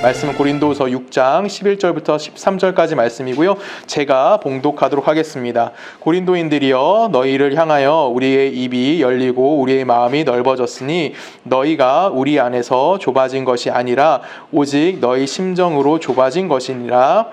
말씀은 고린도서 6장 11절부터 13절까지 말씀이고요. 제가 봉독하도록 하겠습니다. 고린도인들이여 너희를 향하여 우리의 입이 열리고 우리의 마음이 넓어졌으니 너희가 우리 안에서 좁아진 것이 아니라 오직 너희 심정으로 좁아진 것이니라.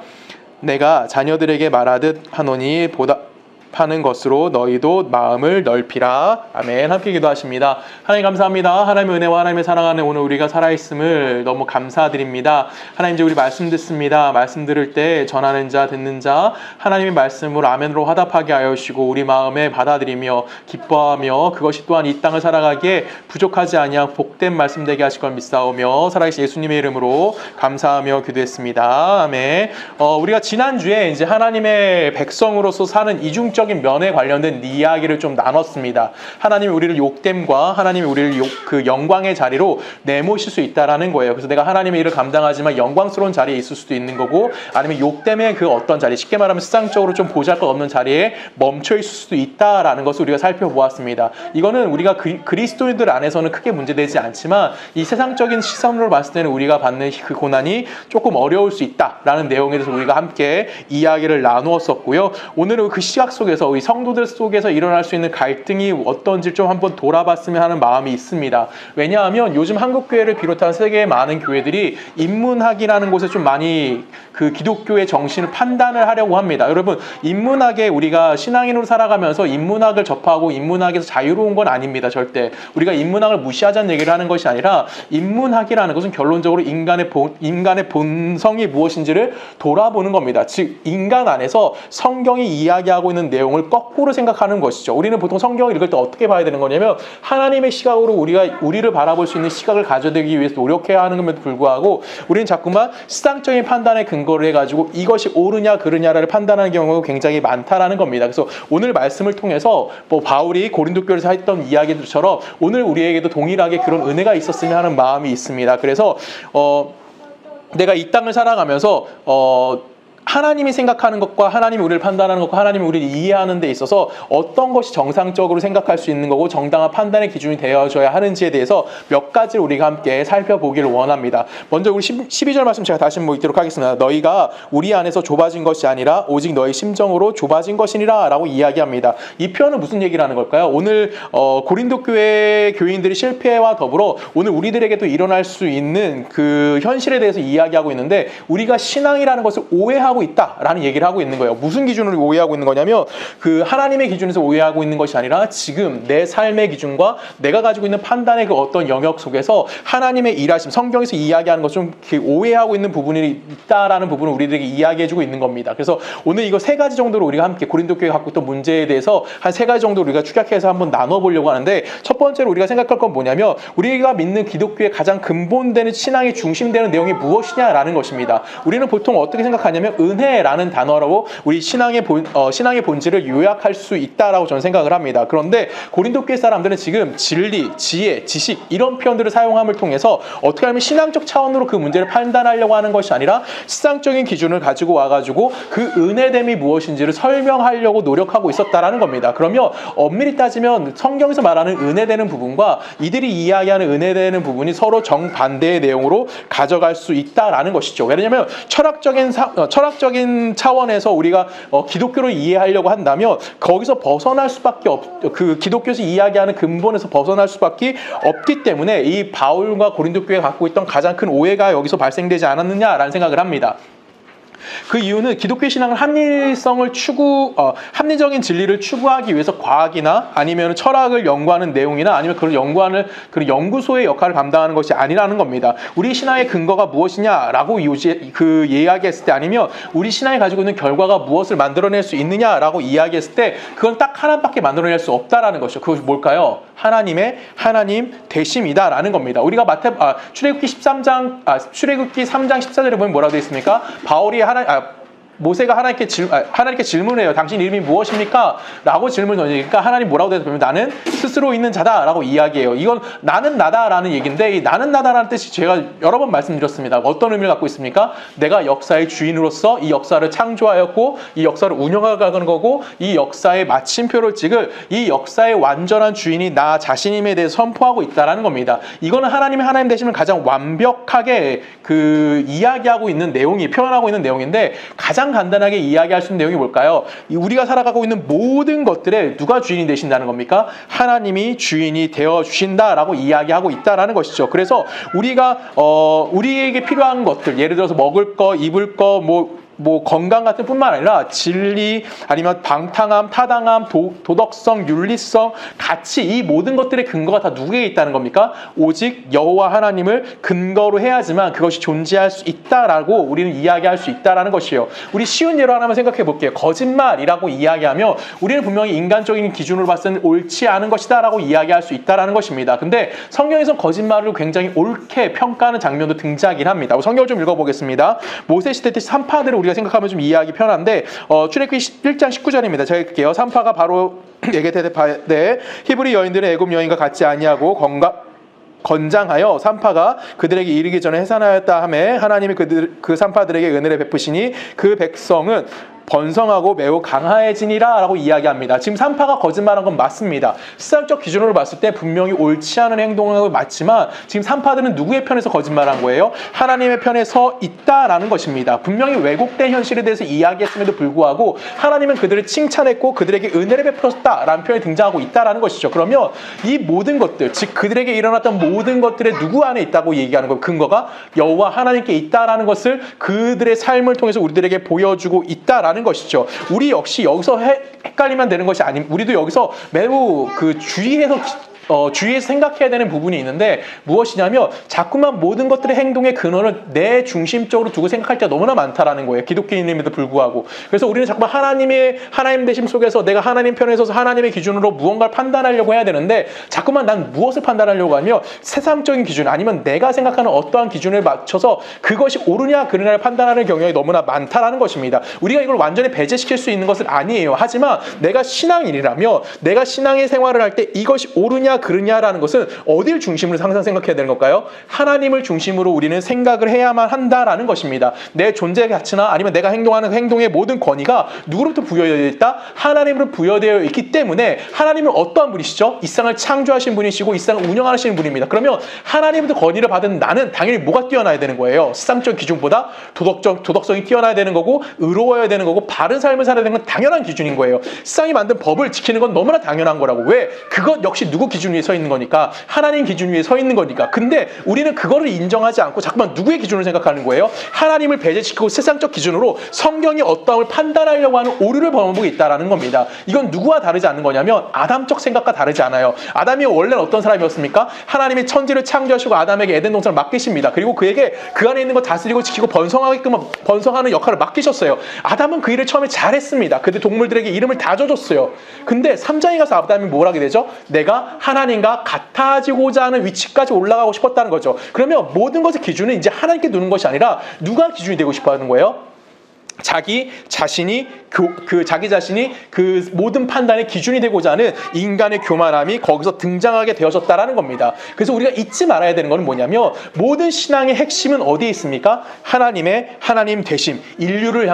내가 자녀들에게 말하듯 하노니 보답하는 것으로 너희도 마음을 넓히라. 아멘. 함께 기도하십니다. 하나님 감사합니다. 하나님의 은혜와 하나님의 사랑 안에 오늘 우리가 살아있음을 너무 감사드립니다. 하나님 이제 우리 말씀 듣습니다. 말씀 들을 때 전하는 자 듣는 자 하나님의 말씀으로 아멘으로 화답하게 하여 주시고 우리 마음에 받아들이며 기뻐하며 그것이 또한 이 땅을 살아가기에 부족하지 아니한 복된 말씀 되게 하실 걸 믿사오며 살아계신 예수님의 이름으로 감사하며 기도했습니다. 아멘. 우리가 지난주에 이제 하나님의 백성으로서 사는 이중적인 면에 관련된 이야기를 좀 나눴습니다. 하나님이 우리를 욕됨과 하나님이 우리를 그 영광의 자리로 내모실 수 있다라는 거예요. 그래서 내가 하나님의 일을 감당하지만 영광스러운 자리에 있을 수도 있는 거고 아니면 욕됨의 그 어떤 자리, 쉽게 말하면 세상적으로 좀 보잘것없는 자리에 멈춰 있을 수도 있다라는 것을 우리가 살펴보았습니다. 이거는 우리가 그리스도인들 안에서는 크게 문제되지 않지만 이 세상적인 시선으로 봤을 때는 우리가 받는 그 고난이 조금 어려울 수 있다라는 내용에 대해서 우리가 함께 이야기를 나누었었고요. 오늘은 그 시각 속에서 이 성도들 속에서 일어날 수 있는 갈등이 어떤지 좀 한번 돌아봤으면 하는 마음이 있습니다. 왜냐하면 요즘 한국교회를 비롯한 세계의 많은 교회들이 인문학이라는 곳에 좀 많이 그 기독교의 정신을 판단을 하려고 합니다. 여러분, 인문학에 우리가 신앙인으로 살아가면서 인문학을 접하고 인문학에서 자유로운 건 아닙니다. 절대. 우리가 인문학을 무시하자는 얘기를 하는 것이 아니라 인문학이라는 것은 결론적으로 인간의 본성이 무엇인지를 돌아보는 겁니다. 즉 인간 안에서 성경이 이야기하고 있는 내용을 거꾸로 생각하는 것이죠. 우리는 보통 성경을 읽을 때 어떻게 봐야 되는 거냐면 하나님의 시각으로 우리를 바라볼 수 있는 시각을 가져들기 위해서 노력해야 하는 것에도 불구하고 우리는 자꾸만 시상적인 판단에 근거를 해가지고 이것이 옳으냐 그르냐를 판단하는 경우가 굉장히 많다라는 겁니다. 그래서 오늘 말씀을 통해서 바울이 고린도 교회에서 했던 이야기들처럼 오늘 우리에게도 동일하게 그런 은혜가 있었으면 하는 마음이 있습니다. 그래서 내가 이 땅을 살아가면서 하나님이 생각하는 것과 하나님이 우리를 판단하는 것과 하나님이 우리를 이해하는 데 있어서 어떤 것이 정상적으로 생각할 수 있는 거고 정당한 판단의 기준이 되어져야 하는지에 대해서 몇 가지를 우리가 함께 살펴보기를 원합니다. 먼저 우리 12절 말씀 제가 다시 한번 읽도록 하겠습니다. 너희가 우리 안에서 좁아진 것이 아니라 오직 너희 심정으로 좁아진 것이니라 라고 이야기합니다. 이 표현은 무슨 얘기를 하는 걸까요? 오늘 고린도 교회 교인들의 실패와 더불어 오늘 우리들에게도 일어날 수 있는 그 현실에 대해서 이야기하고 있는데 우리가 신앙이라는 것을 오해하고 있다라는 얘기를 하고 있는 거예요. 무슨 기준으로 오해하고 있는 거냐면 그 하나님의 기준에서 오해하고 있는 것이 아니라 지금 내 삶의 기준과 내가 가지고 있는 판단의 그 어떤 영역 속에서 하나님의 일하심, 성경에서 이야기하는 것 좀 오해하고 있는 부분이 있다라는 부분을 우리들에게 이야기해주고 있는 겁니다. 그래서 오늘 이거 세 가지 정도로 우리가 함께 고린도 교회가 갖고 있던 문제에 대해서 한 세 가지 정도 우리가 축약해서 한번 나눠보려고 하는데 첫 번째로 우리가 생각할 건 뭐냐면 우리가 믿는 기독교의 가장 근본되는 신앙의 중심되는 내용이 무엇이냐라는 것입니다. 우리는 보통 어떻게 생각하냐면 은혜라는 단어로 우리 신앙의 본질을 요약할 수 있다라고 저는 생각을 합니다. 그런데 고린도 교회 사람들은 지금 진리, 지혜, 지식 이런 표현들을 사용함을 통해서 어떻게 하면 신앙적 차원으로 그 문제를 판단하려고 하는 것이 아니라 시상적인 기준을 가지고 와가지고 그 은혜됨이 무엇인지를 설명하려고 노력하고 있었다라는 겁니다. 그러면 엄밀히 따지면 성경에서 말하는 은혜되는 부분과 이들이 이야기하는 은혜되는 부분이 서로 정반대의 내용으로 가져갈 수 있다라는 것이죠. 왜냐하면 철학적인 차원에서 우리가 기독교를 이해하려고 한다면 거기서 벗어날 수밖에 그 기독교에서 이야기하는 근본에서 벗어날 수밖에 없기 때문에 이 바울과 고린도 교회가 갖고 있던 가장 큰 오해가 여기서 발생되지 않았느냐라는 생각을 합니다. 그 이유는 기독교 신앙은 합리적인 진리를 추구하기 위해서 과학이나 아니면 철학을 연구하는 내용이나 아니면 그런 연구소의 역할을 감당하는 것이 아니라는 겁니다. 우리 신앙의 근거가 무엇이냐라고 이야기했을 때 아니면 우리 신앙이 가지고 있는 결과가 무엇을 만들어낼 수 있느냐라고 이야기했을 때 그건 딱 하나밖에 만들어낼 수 없다라는 것이죠. 그것이 뭘까요? 하나님 되심이다라는 겁니다. 우리가 출애굽기 3장 14절에 보면 뭐라고 되어 있습니까? 바울이 모세가 하나님께 질문해요. 당신 이름이 무엇입니까? 라고 질문을 던지니까 하나님 뭐라고 대답하면 나는 스스로 있는 자다 라고 이야기해요. 이건 나는 나다라는 얘기인데 이 나는 나다라는 뜻이 제가 여러 번 말씀드렸습니다. 어떤 의미를 갖고 있습니까? 내가 역사의 주인으로서 이 역사를 창조하였고 이 역사를 운영하는 거고 이 역사의 마침표를 찍을 이 역사의 완전한 주인이 나 자신임에 대해서 선포하고 있다는 겁니다. 이거는 하나님의 하나님 되심을 가장 완벽하게 이야기하고 있는 내용이 표현하고 있는 내용인데 가장 간단하게 이야기할 수 있는 내용이 뭘까요? 우리가 살아가고 있는 모든 것들에 누가 주인이 되신다는 겁니까? 하나님이 주인이 되어 주신다라고 이야기하고 있다라는 것이죠. 그래서 우리에게 필요한 것들, 예를 들어서 먹을 거, 입을 거, 뭐 건강 같은 뿐만 아니라 진리, 아니면 방탕함, 타당함, 도덕성, 윤리성, 가치, 이 모든 것들의 근거가 다 누구에게 있다는 겁니까? 오직 여호와 하나님을 근거로 해야지만 그것이 존재할 수 있다라고 우리는 이야기할 수 있다라는 것이에요. 우리 쉬운 예로 하나만 생각해 볼게요. 거짓말이라고 이야기하면 우리는 분명히 인간적인 기준으로 봤을 때는 옳지 않은 것이다라고 이야기할 수 있다라는 것입니다. 근데 성경에서 거짓말을 굉장히 옳게 평가하는 장면도 등장하긴 합니다. 성경을 좀 읽어보겠습니다. 모세 시대 때 산파들을 우리가 생각하면 좀 이해하기 편한데 출애굽기 1장 19절입니다. 제가 읽을게요. 산파가 바로 에게 대답하되 히브리 여인들은 애굽 여인과 같지 아니하고 건장하여 산파가 그들에게 이르기 전에 해산하였다 하매 하나님이 그 산파들에게 은혜를 베푸시니 그 백성은 번성하고 매우 강하여지니라 라고 이야기합니다. 지금 산파가 거짓말한 건 맞습니다. 시상적 기준으로 봤을 때 분명히 옳지 않은 행동을 맞지만 지금 산파들은 누구의 편에서 거짓말한 거예요? 하나님의 편에 서 있다라는 것입니다. 분명히 왜곡된 현실에 대해서 이야기했음에도 불구하고 하나님은 그들을 칭찬했고 그들에게 은혜를 베풀었다라는 표현이 등장하고 있다라는 것이죠. 그러면 이 모든 것들, 즉 그들에게 일어났던 모든 것들의 누구 안에 있다고 얘기하는 거, 근거가 여호와 하나님께 있다라는 것을 그들의 삶을 통해서 우리들에게 보여주고 있다라는 것이죠. 우리 역시 여기서 헷갈리면 되는 것이 아님. 우리도 여기서 매우 주의해서 생각해야 되는 부분이 있는데 무엇이냐면 자꾸만 모든 것들의 행동의 근원을 내 중심적으로 두고 생각할 때가 너무나 많다라는 거예요. 기독교인임에도 불구하고. 그래서 우리는 자꾸만 하나님 되심 속에서 내가 하나님 편에 서서 하나님의 기준으로 무언가를 판단하려고 해야 되는데 자꾸만 난 무엇을 판단하려고 하면 세상적인 기준 아니면 내가 생각하는 어떠한 기준을 맞춰서 그것이 옳으냐 그르냐를 판단하는 경향이 너무나 많다라는 것입니다. 우리가 이걸 완전히 배제시킬 수 있는 것은 아니에요. 하지만 내가 신앙인이라며 내가 신앙의 생활을 할 때 이것이 옳으냐 그러냐라는 것은 어딜 중심으로 항상 생각해야 되는 걸까요? 하나님을 중심으로 우리는 생각을 해야만 한다라는 것입니다. 내 존재 가치나 아니면 내가 행동하는 행동의 모든 권위가 누구로부터 부여되어 있다? 하나님으로 부여되어 있기 때문에 하나님은 어떠한 분이시죠? 이 세상을 창조하신 분이시고 이 세상을 운영하시는 분입니다. 그러면 하나님부터 권위를 받은 나는 당연히 뭐가 뛰어나야 되는 거예요? 세상적 기준보다 도덕성이 뛰어나야 되는 거고 의로워야 되는 거고 바른 삶을 살아야 되는 건 당연한 기준인 거예요. 세상이 만든 법을 지키는 건 너무나 당연한 거라고. 왜? 그것 역시 누구 기준 위에 서 있는 거니까 하나님 기준 위에 서 있는 거니까. 근데 우리는 그거를 인정하지 않고 자꾸만 누구의 기준을 생각하는 거예요? 하나님을 배제시키고 세상적 기준으로 성경이 어떠함을 판단하려고 하는 오류를 범하고 있다는 겁니다. 이건 누구와 다르지 않는 거냐면 아담적 생각과 다르지 않아요. 아담이 원래는 어떤 사람이었습니까? 하나님이 천지를 창조하시고 아담에게 에덴 동산을 맡기십니다. 그리고 그에게 그 안에 있는 거 다스리고 지키고 번성하는 역할을 맡기셨어요. 아담은 그 일을 처음에 잘했습니다. 그때 동물들에게 이름을 다 줘줬어요. 근데 3장에 가서 아담이 뭘 하게 되죠? 내가 하나님과 같아지고자 하는 위치까지 올라가고 싶었다는 거죠. 그러면 모든 것의 기준은 이제 하나님께 두는 것이 아니라 누가 기준이 되고 싶어 하는 거예요? 자기 자신이 그 모든 판단의 기준이 되고자 하는 인간의 교만함이 거기서 등장하게 되어졌다라는 겁니다. 그래서 우리가 잊지 말아야 되는 것은 뭐냐면 모든 신앙의 핵심은 어디에 있습니까? 하나님 되심, 우리를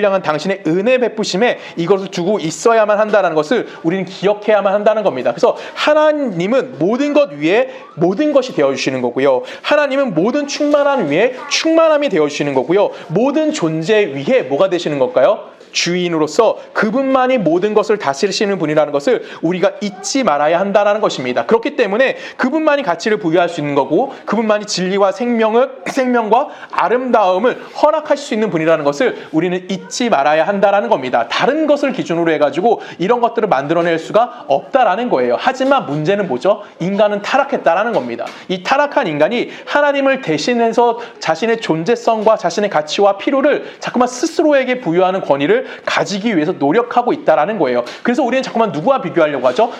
향한 당신의 은혜 베푸심에 이것을 두고 있어야만 한다는 것을 우리는 기억해야만 한다는 겁니다. 그래서 하나님은 모든 것 위에 모든 것이 되어주시는 거고요. 하나님은 모든 충만함 위에 충만함이 되어주시는 거고요. 모든 존재 위에 뭐가 되시는 걸까요? 주인으로서 그분만이 모든 것을 다스리시는 분이라는 것을 우리가 잊지 말아야 한다는 것입니다. 그렇기 때문에 그분만이 가치를 부여할 수 있는 거고 그분만이 진리와 생명과 아름다움을 허락하실 수 있는 분이라는 것을 우리는 잊지 말아야 한다는 겁니다. 다른 것을 기준으로 해가지고 이런 것들을 만들어낼 수가 없다라는 거예요. 하지만 문제는 뭐죠? 인간은 타락했다라는 겁니다. 이 타락한 인간이 하나님을 대신해서 자신의 존재성과 자신의 가치와 필요를 자꾸만 스스로에게 부여하는 권위를 것들을 가지기 위해서 노력하고 있다라는 거예요. 그래서 우리는 자꾸만 누구와 비교하려고 하죠?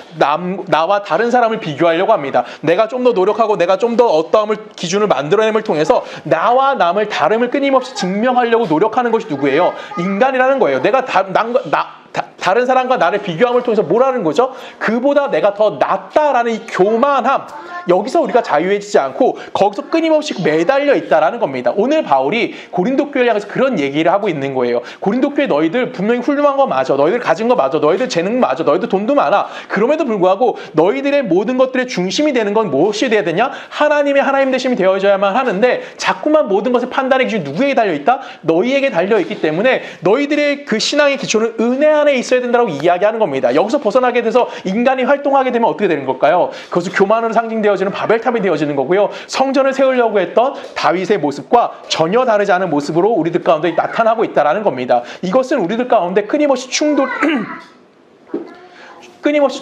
나와 다른 사람을 비교하려고 합니다. 내가 좀 더 노력하고 내가 좀 더 어떠함을 기준을 만들어냄을 통해서 나와 남을 다름을 끊임없이 증명하려고 노력하는 것이 누구예요? 인간이라는 거예요. 내가 다른 사람과 나를 비교함을 통해서 뭐라는 거죠? 그보다 내가 더 낫다라는 이 교만함, 여기서 우리가 자유해지지 않고 거기서 끊임없이 매달려 있다라는 겁니다. 오늘 바울이 고린도 교회를 향해서 그런 얘기를 하고 있는 거예요. 고린도 교회 너희들 분명히 훌륭한 거 맞아. 너희들 가진 거 맞아. 너희들 재능 맞아. 너희들 돈도 많아. 그럼에도 불구하고 너희들의 모든 것들의 중심이 되는 건 무엇이 되어야 되냐? 하나님의 하나님 되심이 되어져야만 하는데 자꾸만 모든 것의 판단의 기준이 누구에게 달려있다? 너희에게 달려있기 때문에 너희들의 그 신앙의 기초는 은혜 안에 있어야 된다고 이야기하는 겁니다. 여기서 벗어나게 돼서 인간이 활동하게 되면 어떻게 되는 걸까요? 그것은 교만으로 상징되어지는 바벨탑이 되어지는 거고요. 성전을 세우려고 했던 다윗의 모습과 전혀 다르지 않은 모습으로 우리들 가운데 나타나고 있다는 겁니다. 이것은 우리들 가운데 끊임없이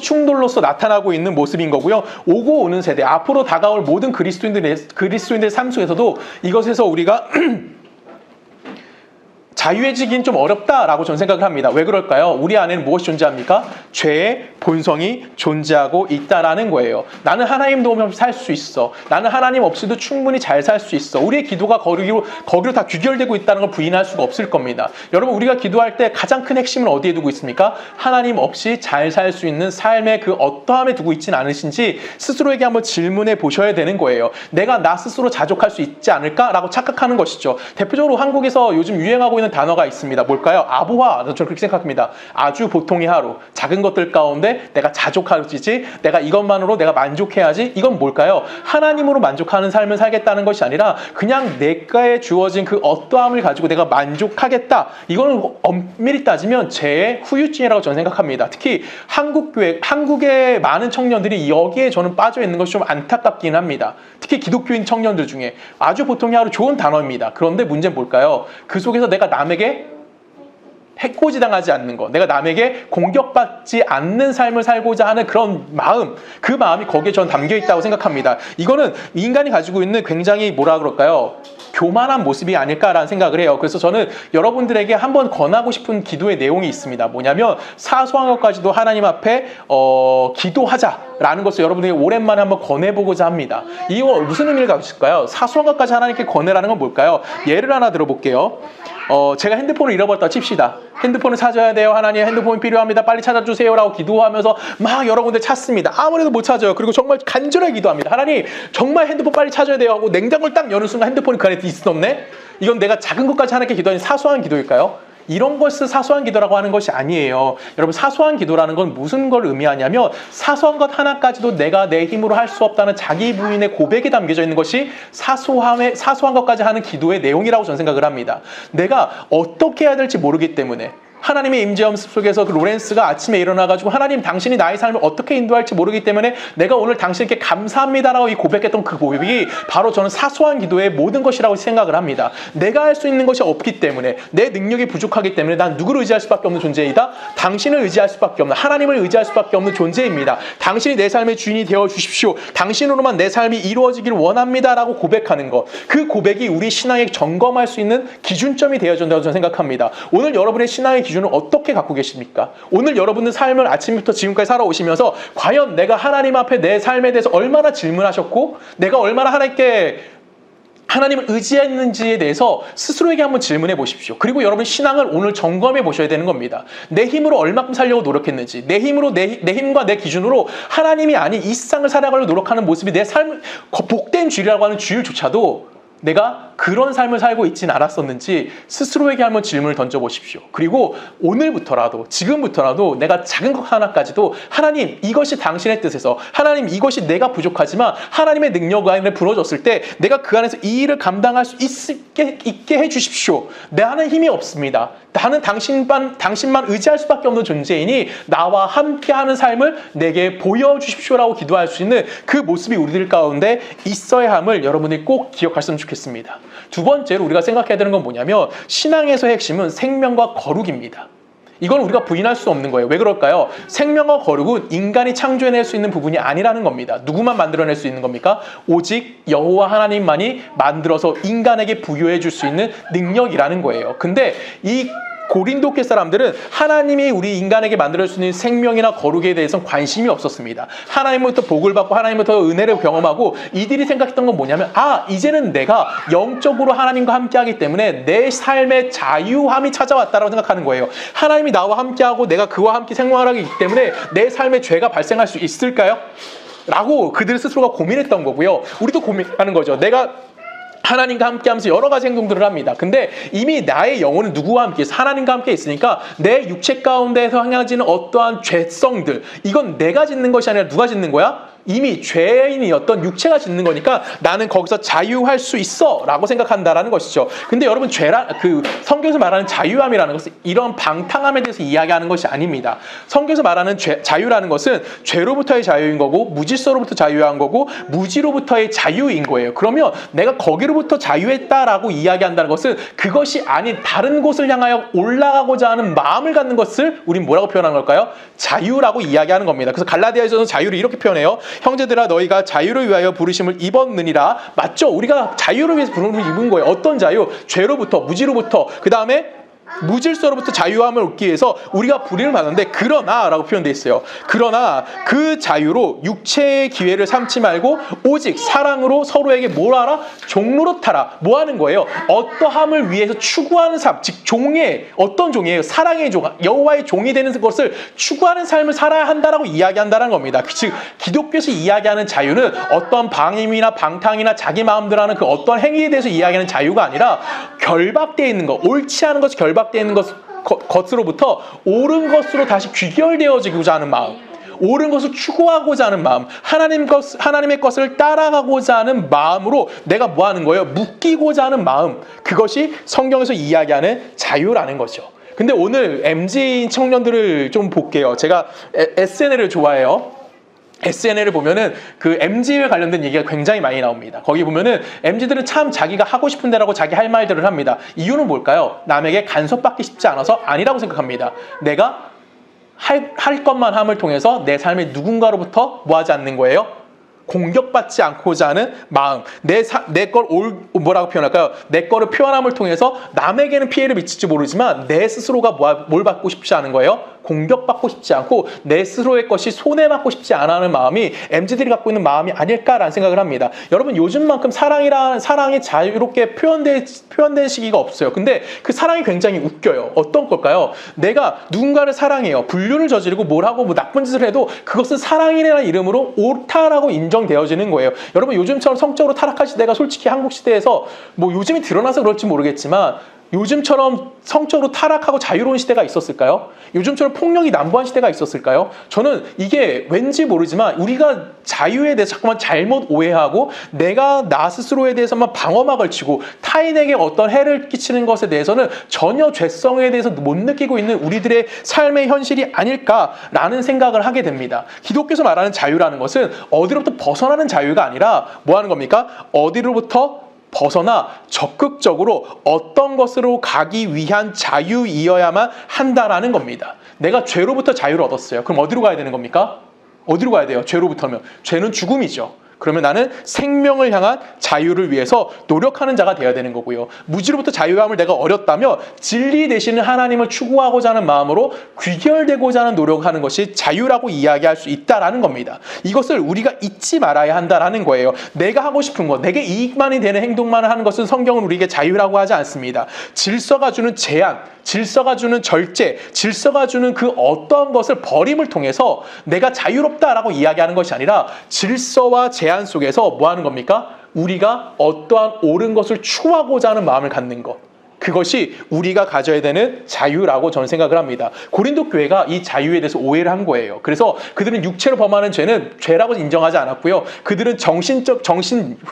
충돌로서 나타나고 있는 모습인 거고요. 오고 오는 세대, 앞으로 다가올 모든 그리스도인들의 삶 속에서도 이것에서 우리가 자유해지긴 좀 어렵다라고 저는 생각을 합니다. 왜 그럴까요? 우리 안에는 무엇이 존재합니까? 죄의 본성이 존재하고 있다라는 거예요. 나는 하나님 도움 없이 살 수 있어. 나는 하나님 없이도 충분히 잘 살 수 있어. 우리의 기도가 거기로 다 귀결되고 있다는 걸 부인할 수가 없을 겁니다. 여러분, 우리가 기도할 때 가장 큰 핵심은 어디에 두고 있습니까? 하나님 없이 잘 살 수 있는 삶의 그 어떠함에 두고 있지는 않으신지 스스로에게 한번 질문해 보셔야 되는 거예요. 내가 나 스스로 자족할 수 있지 않을까라고 착각하는 것이죠. 대표적으로 한국에서 요즘 유행하고 있는 단어가 있습니다. 뭘까요? 아부화. 저는 그렇게 생각합니다. 아주 보통의 하루. 작은 것들 가운데 내가 자족하지, 내가 이것만으로 내가 만족해야지. 이건 뭘까요? 하나님으로 만족하는 삶을 살겠다는 것이 아니라 그냥 내가에 주어진 그 어떠함을 가지고 내가 만족하겠다. 이거는 엄밀히 따지면 죄의 후유증이라고 저는 생각합니다. 특히 한국의 많은 청년들이 여기에 저는 빠져 있는 것이 좀 안타깝긴 합니다. 특히 기독교인 청년들 중에 아주 보통의 하루, 좋은 단어입니다. 그런데 문제는 뭘까요? 그 속에서 내가 남에게 해코지당하지 않는 것, 내가 남에게 공격받지 않는 삶을 살고자 하는 그런 마음, 그 마음이 거기에 전 담겨 있다고 생각합니다. 이거는 인간이 가지고 있는 굉장히 뭐라 그럴까요? 교만한 모습이 아닐까라는 생각을 해요. 그래서 저는 여러분들에게 한번 권하고 싶은 기도의 내용이 있습니다. 뭐냐면 사소한 것까지도 하나님 앞에 기도하자라는 것을 여러분들에게 오랜만에 한번 권해보고자 합니다. 이거 무슨 의미를 가지고 있을까요? 사소한 것까지 하나님께 권해라는 건 뭘까요? 예를 하나 들어볼게요. 제가 핸드폰을 잃어버렸다 칩시다. 핸드폰을 찾아야 돼요. 하나님, 핸드폰이 필요합니다. 빨리 찾아주세요. 라고 기도하면서 막 여러 군데 찾습니다. 아무래도 못 찾아요. 그리고 정말 간절하게 기도합니다. 하나님, 정말 핸드폰 빨리 찾아야 돼요. 하고 냉장고를 딱 여는 순간 핸드폰이 그 안에 있었네? 이건 내가 작은 것까지 하나님께 기도하는 사소한 기도일까요? 이런 것을 사소한 기도라고 하는 것이 아니에요. 여러분, 사소한 기도라는 건 무슨 걸 의미하냐면 사소한 것 하나까지도 내가 내 힘으로 할 수 없다는 자기 부인의 고백이 담겨져 있는 것이 사소한 것까지 하는 기도의 내용이라고 저는 생각을 합니다. 내가 어떻게 해야 될지 모르기 때문에 하나님의 임재함 속에서 그 로렌스가 아침에 일어나가지고 하나님, 당신이 나의 삶을 어떻게 인도할지 모르기 때문에 내가 오늘 당신께 감사합니다라고 이 고백했던 그 고백이 바로 저는 사소한 기도의 모든 것이라고 생각을 합니다. 내가 할 수 있는 것이 없기 때문에, 내 능력이 부족하기 때문에 난 누구를 의지할 수밖에 없는 존재이다? 당신을 의지할 수밖에 없는, 하나님을 의지할 수밖에 없는 존재입니다. 당신이 내 삶의 주인이 되어 주십시오. 당신으로만 내 삶이 이루어지길 원합니다라고 고백하는 것, 그 고백이 우리 신앙에 점검할 수 있는 기준점이 되어준다고 저는 생각합니다. 오늘 여러분의 신앙의 기준을 어떻게 갖고 계십니까? 오늘 여러분은 삶을 아침부터 지금까지 살아오시면서 과연 내가 하나님 앞에 내 삶에 대해서 얼마나 질문하셨고 내가 얼마나 하나님을 의지했는지에 대해서 스스로에게 한번 질문해 보십시오. 그리고 여러분, 신앙을 오늘 점검해 보셔야 되는 겁니다. 내 힘으로 얼마큼 살려고 노력했는지, 내 힘과 내 기준으로 하나님이 아닌 이 세상을 살아가려고 노력하는 모습이 내 삶, 복된 주일이라고 하는 주일조차도 내가 그런 삶을 살고 있지는 않았었는지 스스로에게 한번 질문을 던져보십시오. 그리고 오늘부터라도, 지금부터라도 내가 작은 것 하나까지도 하나님, 이것이 당신의 뜻에서, 하나님, 이것이 내가 부족하지만 하나님의 능력 안에 부러졌을 때 내가 그 안에서 이 일을 감당할 수 있게 해주십시오. 나는 힘이 없습니다. 나는 당신만 의지할 수밖에 없는 존재이니 나와 함께하는 삶을 내게 보여주십시오라고 기도할 수 있는 그 모습이 우리들 가운데 있어야 함을 여러분이 꼭 기억하셨으면 좋겠습니다. 두 번째로 우리가 생각해야 되는 건 뭐냐면, 신앙에서의 핵심은 생명과 거룩입니다. 이건 우리가 부인할 수 없는 거예요. 왜 그럴까요? 생명과 거룩은 인간이 창조해낼 수 있는 부분이 아니라는 겁니다. 누구만 만들어낼 수 있는 겁니까? 오직 여호와 하나님만이 만들어서 인간에게 부여해 줄 수 있는 능력이라는 거예요. 근데 이 고린도교 사람들은 하나님이 우리 인간에게 만들어주는 생명이나 거룩에 대해서는 관심이 없었습니다. 하나님부터 복을 받고 하나님부터 은혜를 경험하고 이들이 생각했던 건 뭐냐면 이제는 내가 영적으로 하나님과 함께하기 때문에 내 삶의 자유함이 찾아왔다고 생각하는 거예요. 하나님이 나와 함께하고 내가 그와 함께 생활하기 때문에 내 삶에 죄가 발생할 수 있을까요? 라고 그들 스스로가 고민했던 거고요. 우리도 고민하는 거죠. 내가 하나님과 함께 하면서 여러 가지 행동들을 합니다. 근데 이미 나의 영혼은 누구와 함께 있어? 하나님과 함께 있으니까 내 육체 가운데에서 행해지는 어떠한 죄성들, 이건 내가 짓는 것이 아니라 누가 짓는 거야? 이미 죄인이었던 육체가 짓는 거니까 나는 거기서 자유할 수 있어 라고 생각한다라는 것이죠. 근데 여러분 성경에서 말하는 자유함이라는 것은 이런 방탕함에 대해서 이야기하는 것이 아닙니다. 성경에서 말하는 자유라는 것은 죄로부터의 자유인 거고 무질서로부터 자유한 거고 무지로부터의 자유인 거예요. 그러면 내가 거기로부터 자유했다라고 이야기한다는 것은 그것이 아닌 다른 곳을 향하여 올라가고자 하는 마음을 갖는 것을 우린 뭐라고 표현하는 걸까요? 자유라고 이야기하는 겁니다. 그래서 갈라디아에서는 자유를 이렇게 표현해요. 형제들아 너희가 자유를 위하여 부르심을 입었느니라. 맞죠? 우리가 자유를 위해서 부르심을 입은 거예요. 어떤 자유? 죄로부터, 무지로부터, 그 다음에 무질서로부터 자유함을 얻기 위해서 우리가 부름을 받는데 그러나 라고 표현되어 있어요. 그러나 그 자유로 육체의 기회를 삼지 말고 오직 사랑으로 서로에게 뭘 하라? 종노릇하라. 뭐 하는 거예요? 어떠함을 위해서 추구하는 삶, 즉 어떤 종이에요? 사랑의 종, 여호와의 종이 되는 것을 추구하는 삶을 살아야 한다라고 이야기한다는 겁니다. 즉 기독교에서 이야기하는 자유는 어떤 방임이나 방탕이나 자기 마음대로 하는 그 어떤 행위에 대해서 이야기하는 자유가 아니라 결박되어 있는 것, 옳지 않은 것이 결박되어 있는 것으로부터 옳은 것으로 다시 귀결되어지고자 하는 마음, 옳은 것을 추구하고자 하는 마음, 하나님의 것을 따라가고자 하는 마음으로 내가 뭐 하는 거예요? 묶이고자 하는 마음, 그것이 성경에서 이야기하는 자유라는 거죠. 근데 오늘 MZ 청년들을 좀 볼게요. 제가 SNL을 좋아해요. SNL을 보면은 그 MZ에 관련된 얘기가 굉장히 많이 나옵니다. 거기 보면은 MZ들은 참 자기가 하고 싶은 대로하고 자기 할 말들을 합니다. 이유는 뭘까요? 남에게 간섭받기 쉽지 않아서 아니라고 생각합니다. 내가 할 것만 함을 통해서 내 삶의 누군가로부터 뭐 하지 않는 거예요? 공격받지 않고자 하는 마음, 뭐라고 표현할까요? 내 거를 표현함을 통해서 남에게는 피해를 미칠지 모르지만 내 스스로가 뭘 받고 싶지 않은 거예요? 공격받고 싶지 않고 내 스스로의 것이 손해받고 싶지 않아 하는 마음이 MZ들이 갖고 있는 마음이 아닐까라는 생각을 합니다. 여러분 요즘만큼 사랑이 자유롭게 표현된 시기가 없어요. 근데 그 사랑이 굉장히 웃겨요. 어떤 걸까요? 내가 누군가를 사랑해요. 불륜을 저지르고 뭘 하고 뭐 나쁜 짓을 해도 그것은 사랑이라는 이름으로 옳다라고 인정되어지는 거예요. 여러분 요즘처럼 성적으로 타락한 시대가 솔직히 한국 시대에서 뭐 요즘이 드러나서 그럴지 모르겠지만 요즘처럼 성적으로 타락하고 자유로운 시대가 있었을까요? 요즘처럼 폭력이 난무한 시대가 있었을까요? 저는 이게 왠지 모르지만 우리가 자유에 대해서 자꾸만 잘못 오해하고 내가 나 스스로에 대해서만 방어막을 치고 타인에게 어떤 해를 끼치는 것에 대해서는 전혀 죄성에 대해서 못 느끼고 있는 우리들의 삶의 현실이 아닐까라는 생각을 하게 됩니다. 기독교에서 말하는 자유라는 것은 어디로부터 벗어나는 자유가 아니라 뭐 하는 겁니까? 어디로부터 벗어나 적극적으로 어떤 것으로 가기 위한 자유이어야만 한다라는 겁니다. 내가 죄로부터 자유를 얻었어요. 그럼 어디로 가야 되는 겁니까? 어디로 가야 돼요? 죄로부터면. 죄는 죽음이죠. 그러면 나는 생명을 향한 자유를 위해서 노력하는 자가 되어야 되는 거고요. 무지로부터 자유함을 내가 얻었다면 진리 되시는 하나님을 추구하고자 하는 마음으로 귀결되고자 하는 노력하는 것이 자유라고 이야기할 수 있다라는 겁니다. 이것을 우리가 잊지 말아야 한다라는 거예요. 내가 하고 싶은 것, 내게 이익만이 되는 행동만을 하는 것은 성경은 우리에게 자유라고 하지 않습니다. 질서가 주는 제한, 질서가 주는 절제, 질서가 주는 그 어떤 것을 버림을 통해서 내가 자유롭다라고 이야기하는 것이 아니라 질서와 제한 속에서 뭐 하는 겁니까? 우리가 어떠한 옳은 것을 추구하고자 하는 마음을 갖는 것. 그것이 우리가 가져야 되는 자유라고 저는 생각을 합니다. 고린도 교회가 이 자유에 대해서 오해를 한 거예요. 그래서 그들은 육체로 범하는 죄는 죄라고 인정하지 않았고요. 그들은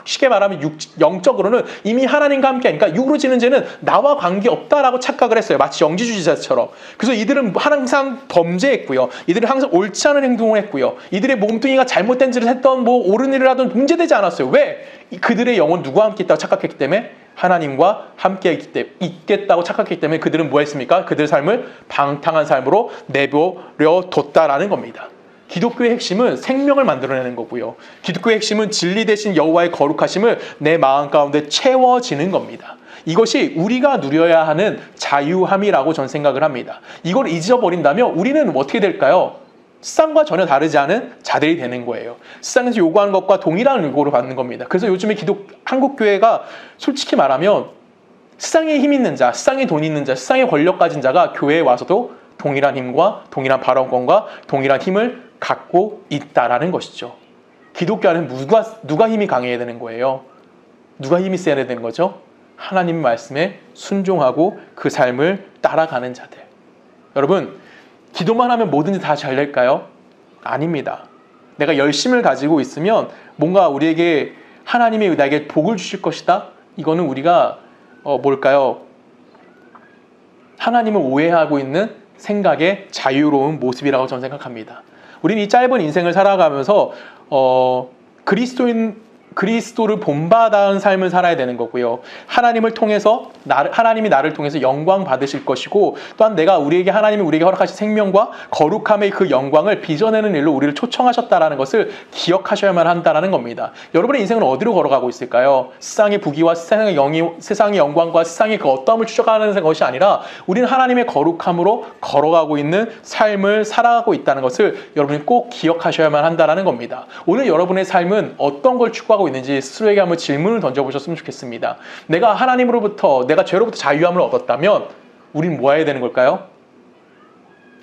쉽게 말하면 영적으로는 이미 하나님과 함께 하니까 육으로 지는 죄는 나와 관계없다라고 착각을 했어요. 마치 영지주의자처럼. 그래서 이들은 항상 범죄했고요. 이들은 항상 옳지 않은 행동을 했고요. 이들의 몸뚱이가 잘못된 짓을 했던 뭐 옳은 일을 하던 문제되지 않았어요. 왜? 그들의 영혼 누구와 함께 있다고 착각했기 때문에 하나님과 함께 있겠다고 착각했기 때문에 그들은 뭐 했습니까? 그들의 삶을 방탕한 삶으로 내버려 뒀다라는 겁니다. 기독교의 핵심은 생명을 만들어내는 거고요. 기독교의 핵심은 진리 대신 여호와의 거룩하심을 내 마음 가운데 채워지는 겁니다. 이것이 우리가 누려야 하는 자유함이라고 전 생각을 합니다. 이걸 잊어버린다면 우리는 어떻게 될까요? 세상과 전혀 다르지 않은 자들이 되는 거예요. 세상에서 요구하는 것과 동일한 요구를 받는 겁니다. 그래서 요즘에 한국교회가 솔직히 말하면 세상에 힘 있는 자, 세상에 돈 있는 자, 세상에 권력 가진 자가 교회에 와서도 동일한 힘과 동일한 발언권과 동일한 힘을 갖고 있다라는 것이죠. 기독교 안에는 누가 힘이 강해야 되는 거예요? 누가 힘이 세야 되는 거죠? 하나님 말씀에 순종하고 그 삶을 따라가는 자들. 여러분, 기도만 하면 뭐든지 다 잘 될까요? 아닙니다. 내가 열심을 가지고 있으면 뭔가 우리에게 하나님이 나에게 복을 주실 것이다? 이거는 우리가 뭘까요? 하나님을 오해하고 있는 생각의 자유로운 모습이라고 저는 생각합니다. 우리는 이 짧은 인생을 살아가면서 그리스도를 본받아온 삶을 살아야 되는 거고요. 하나님을 통해서 하나님이 나를 통해서 영광 받으실 것이고, 또한 하나님이 우리에게 허락하신 생명과 거룩함의 그 영광을 빚어내는 일로 우리를 초청하셨다라는 것을 기억하셔야만 한다는 겁니다. 여러분의 인생은 어디로 걸어가고 있을까요? 세상의 부귀와 세상의 영광과 세상의 그 어떠함을 추적하는 것이 아니라 우리는 하나님의 거룩함으로 걸어가고 있는 삶을 살아가고 있다는 것을 여러분이 꼭 기억하셔야만 한다는 겁니다. 오늘 여러분의 삶은 어떤 걸 추구하고 있는지 스스로에게 한번 질문을 던져보셨으면 좋겠습니다. 내가 죄로부터 자유함을 얻었다면 우린 뭐 해야 되는 걸까요?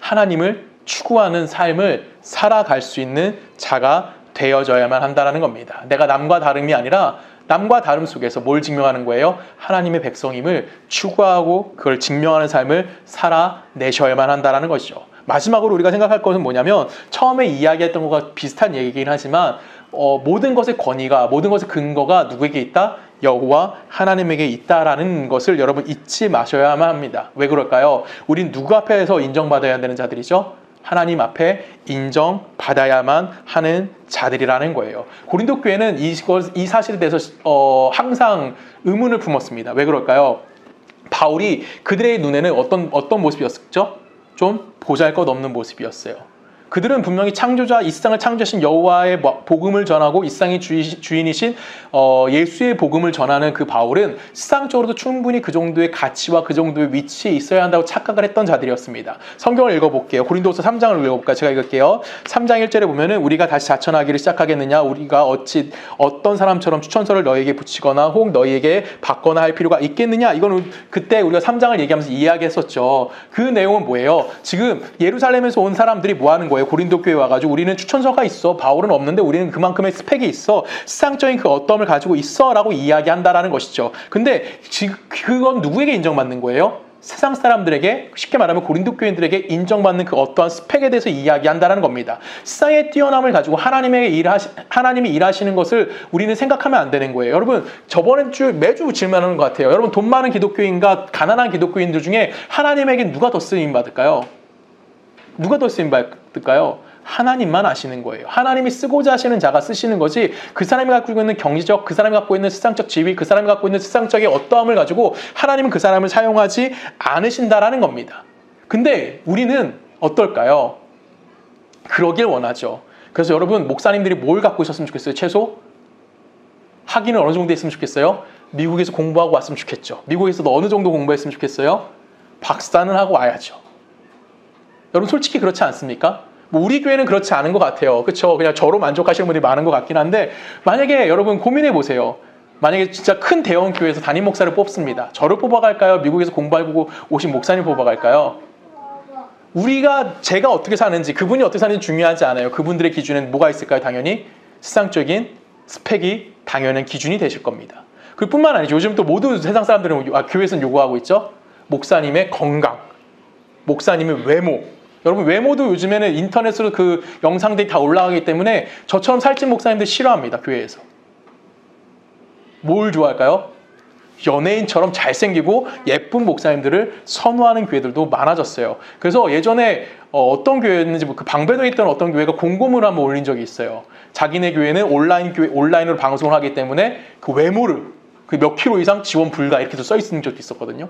하나님을 추구하는 삶을 살아갈 수 있는 자가 되어져야만 한다는 겁니다. 내가 남과 다름이 아니라 남과 다름 속에서 뭘 증명하는 거예요? 하나님의 백성임을 추구하고 그걸 증명하는 삶을 살아내셔야만 한다는 것이죠. 마지막으로 우리가 생각할 것은 뭐냐면, 처음에 이야기했던 것과 비슷한 얘기긴 하지만 모든 것의 권위가, 모든 것의 근거가 누구에게 있다? 여호와 하나님에게 있다라는 것을 여러분 잊지 마셔야만 합니다. 왜 그럴까요? 우린 누구 앞에서 인정받아야 되는 자들이죠? 하나님 앞에 인정받아야만 하는 자들이라는 거예요. 고린도 교회는 이 사실에 대해서 항상 의문을 품었습니다. 왜 그럴까요? 바울이 그들의 눈에는 어떤 모습이었죠? 좀 보잘것없는 모습이었어요. 그들은 분명히 창조자, 이 세상을 창조하신 여호와의 복음을 전하고 이 세상의 주인이신 예수의 복음을 전하는 그 바울은 세상적으로도 충분히 그 정도의 가치와 그 정도의 위치에 있어야 한다고 착각을 했던 자들이었습니다. 성경을 읽어볼게요. 고린도서 3장을 읽어볼까요? 제가 읽을게요. 3장 1절에 보면은 우리가 다시 자천하기를 시작하겠느냐? 우리가 어떤 사람처럼 추천서를 너희에게 붙이거나 혹 너희에게 받거나 할 필요가 있겠느냐? 이건 그때 우리가 3장을 얘기하면서 이야기했었죠. 그 내용은 뭐예요? 지금 예루살렘에서 온 사람들이 뭐 하는 거예요? 고린도 교회에 와가지고 우리는 추천서가 있어. 바울은 없는데 우리는 그만큼의 스펙이 있어. 세상적인 그 어떠함을 가지고 있어. 라고 이야기한다라는 것이죠. 근데 그건 누구에게 인정받는 거예요? 세상 사람들에게, 쉽게 말하면 고린도 교인들에게 인정받는 그 어떠한 스펙에 대해서 이야기한다는 겁니다. 세상의 뛰어남을 가지고 하나님이 일하시는 것을 우리는 생각하면 안 되는 거예요. 여러분, 저번 주 매주 질문하는 것 같아요. 여러분, 돈 많은 기독교인과 가난한 기독교인들 중에 하나님에게 누가 더 쓰임 받을까요? 누가 더 쓰임 받을까요? 하나님만 아시는 거예요. 하나님이 쓰고자 하시는 자가 쓰시는 거지, 그 사람이 갖고 있는 경제적, 그 사람이 갖고 있는 세상적 지위, 그 사람이 갖고 있는 세상적인 어떠함을 가지고 하나님은 그 사람을 사용하지 않으신다라는 겁니다. 근데 우리는 어떨까요? 그러길 원하죠. 그래서 여러분, 목사님들이 뭘 갖고 있었으면 좋겠어요? 최소? 학위는 어느 정도 했으면 좋겠어요? 미국에서 공부하고 왔으면 좋겠죠. 미국에서도 어느 정도 공부했으면 좋겠어요? 박사는 하고 와야죠. 여러분, 솔직히 그렇지 않습니까? 뭐 우리 교회는 그렇지 않은 것 같아요. 그렇죠? 그냥 저로 만족하시는 분들이 많은 것 같긴 한데, 만약에 여러분 고민해 보세요. 만약에 진짜 큰 대형 교회에서 담임 목사를 뽑습니다. 저를 뽑아갈까요? 미국에서 공부하고 오신 목사님 뽑아갈까요? 제가 어떻게 사는지, 그분이 어떻게 사는지 중요하지 않아요. 그분들의 기준은 뭐가 있을까요? 당연히 세상적인 스펙이 당연한 기준이 되실 겁니다. 그뿐만 아니죠. 요즘 또 모든 세상 사람들은 교회에서는 요구하고 있죠. 목사님의 건강, 목사님의 외모. 여러분, 외모도 요즘에는 인터넷으로 그 영상들이 다 올라가기 때문에 저처럼 살찐 목사님들 싫어합니다. 교회에서. 뭘 좋아할까요? 연예인처럼 잘생기고 예쁜 목사님들을 선호하는 교회들도 많아졌어요. 그래서 예전에 어떤 교회였는지, 그 방배도에 있던 어떤 교회가 공고문을 한번 올린 적이 있어요. 자기네 교회는 온라인으로 방송을 하기 때문에 그 외모를 그 몇 킬로 이상 지원 불가 이렇게 써 있는 적도 있었거든요.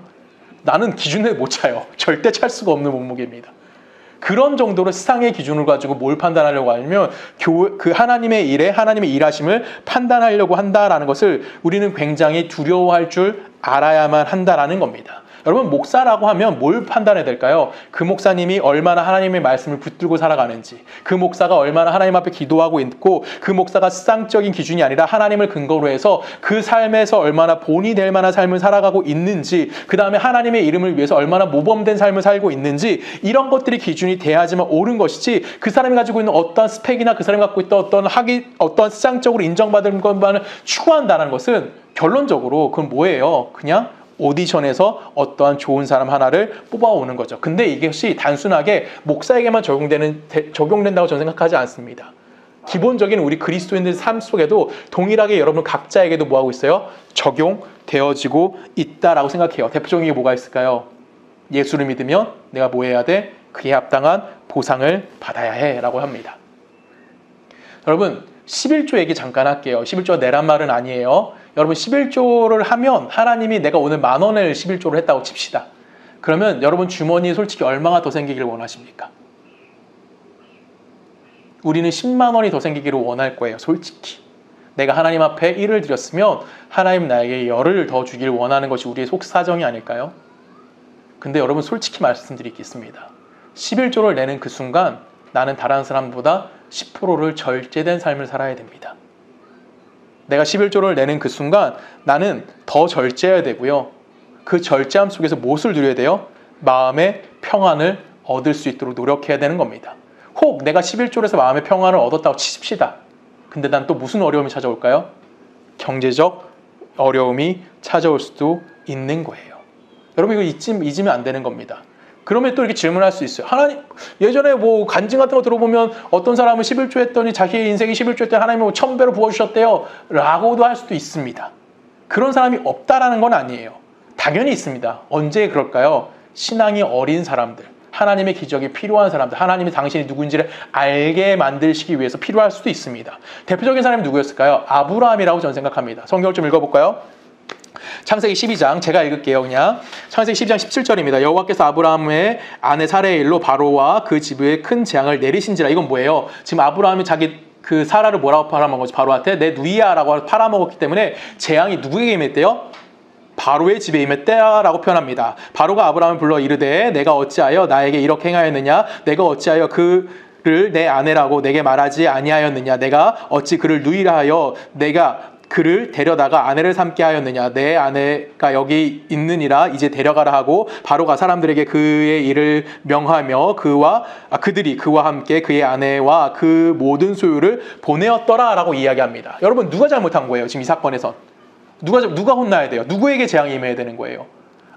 나는 기준을 못 차요. 절대 찰 수가 없는 몸무게입니다. 그런 정도로 세상의 기준을 가지고 뭘 판단하려고 하면 그 하나님의 일에 하나님의 일하심을 판단하려고 한다라는 것을 우리는 굉장히 두려워할 줄 알아야만 한다라는 겁니다. 여러분, 목사라고 하면 뭘 판단해야 될까요? 그 목사님이 얼마나 하나님의 말씀을 붙들고 살아가는지, 그 목사가 얼마나 하나님 앞에 기도하고 있고, 그 목사가 세상적인 기준이 아니라 하나님을 근거로 해서 그 삶에서 얼마나 본이 될 만한 삶을 살아가고 있는지, 그 다음에 하나님의 이름을 위해서 얼마나 모범된 삶을 살고 있는지, 이런 것들이 기준이 돼야지만 옳은 것이지, 그 사람이 가지고 있는 어떤 스펙이나 그 사람이 갖고 있던 어떤 세상적으로 인정받은 것만을 추구한다는 것은 결론적으로 그건 뭐예요? 그냥 오디션에서 어떠한 좋은 사람 하나를 뽑아오는 거죠. 근데 이것이 단순하게 목사에게만 적용된다고 저는 생각하지 않습니다. 기본적인 우리 그리스도인들 삶 속에도 동일하게 여러분 각자에게도 뭐하고 있어요? 적용되어지고 있다라고 생각해요. 대표적인 게 뭐가 있을까요? 예수를 믿으면 내가 뭐 해야 돼? 그에 합당한 보상을 받아야 해 라고 합니다. 여러분, 11조 얘기 잠깐 할게요. 11조가 내란 말은 아니에요. 여러분, 11조를 하면 하나님이 내가 오늘 10,000원을 11조를 했다고 칩시다. 그러면 여러분 주머니에 솔직히 얼마가 더 생기기를 원하십니까? 우리는 10만 원이 더 생기기를 원할 거예요. 솔직히. 내가 하나님 앞에 1을 드렸으면 하나님 나에게 10을 더 주길 원하는 것이 우리의 속사정이 아닐까요? 근데 여러분 솔직히 말씀드리겠습니다. 11조를 내는 그 순간 나는 다른 사람보다 10%를 절제된 삶을 살아야 됩니다. 내가 11조를 내는 그 순간 나는 더 절제해야 되고요. 그 절제함 속에서 무엇을 누려야 돼요? 마음의 평안을 얻을 수 있도록 노력해야 되는 겁니다. 혹 내가 11조에서 마음의 평안을 얻었다고 치십시다. 근데 난 또 무슨 어려움이 찾아올까요? 경제적 어려움이 찾아올 수도 있는 거예요. 여러분, 이거 잊으면 안 되는 겁니다. 그러면 또 이렇게 질문할 수 있어요. 하나님, 예전에 뭐 간증 같은 거 들어보면 어떤 사람은 11조 했더니 자기의 인생이 11조 했더니 하나님이 1000배로 부어주셨대요 라고도 할 수도 있습니다. 그런 사람이 없다라는 건 아니에요. 당연히 있습니다. 언제 그럴까요? 신앙이 어린 사람들, 하나님의 기적이 필요한 사람들, 하나님이 당신이 누구인지를 알게 만드시기 위해서 필요할 수도 있습니다. 대표적인 사람이 누구였을까요? 아브라함이라고 저는 생각합니다. 성경을 좀 읽어볼까요? 창세기 12장 제가 읽을게요. 그냥 창세기 12장 17절입니다. 여호와께서 아브라함의 아내 사레의 일로 바로와 그 집에 큰 재앙을 내리신지라. 이건 뭐예요? 지금 아브라함이 자기 그 사라를 뭐라고 팔아먹은 거지? 바로한테 내 누이야라고 팔아먹었기 때문에 재앙이 누구에게 임했대요? 바로의 집에 임했다라고 표현합니다. 바로가 아브라함을 불러 이르되 내가 어찌하여 나에게 이렇게 행하였느냐? 내가 어찌하여 그를 내 아내라고 내게 말하지 아니하였느냐? 내가 어찌 그를 누이라 하여 내가 그를 데려다가 아내를 삼게 하였느냐? 내 아내가 여기 있느니라 이제 데려가라 하고 바로가 사람들에게 그의 일을 명하며 그들이 그와 함께 그의 아내와 그 모든 소유를 보내었더라 라고 이야기합니다. 여러분, 누가 잘못한 거예요? 지금 이 사건에선 누가 혼나야 돼요? 누구에게 재앙이 임해야 되는 거예요?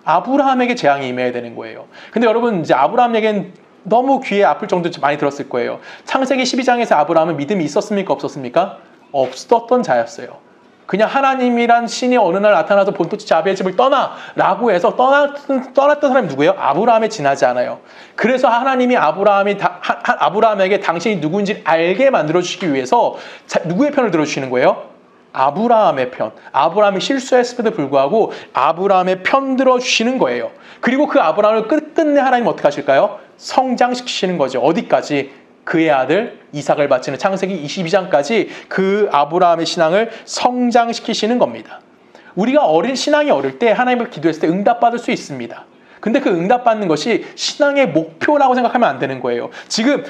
아브라함에게 재앙이 임해야 되는 거예요. 근데 여러분, 이제 아브라함 얘기는 너무 귀에 아플 정도로 많이 들었을 거예요. 창세기 12장에서 아브라함은 믿음이 있었습니까? 없었습니까? 없었던 자였어요. 그냥 하나님이란 신이 어느 날 나타나서 본토지 자비의 집을 떠나라고 해서 떠났던 사람이 누구예요? 아브라함에 지나지 않아요. 그래서 하나님이 아브라함에게 당신이 누구인지 알게 만들어주시기 위해서 누구의 편을 들어주시는 거예요? 아브라함의 편. 아브라함이 실수했음에도 불구하고 아브라함의 편 들어주시는 거예요. 그리고 그 아브라함을 끝끝내 하나님 어떻게 하실까요? 성장시키시는 거죠. 어디까지? 그의 아들 이삭을 바치는 창세기 22장까지 그 아브라함의 신앙을 성장시키시는 겁니다. 우리가 신앙이 어릴 때 하나님을 기도했을 때 응답받을 수 있습니다. 근데 그 응답받는 것이 신앙의 목표라고 생각하면 안 되는 거예요. 지금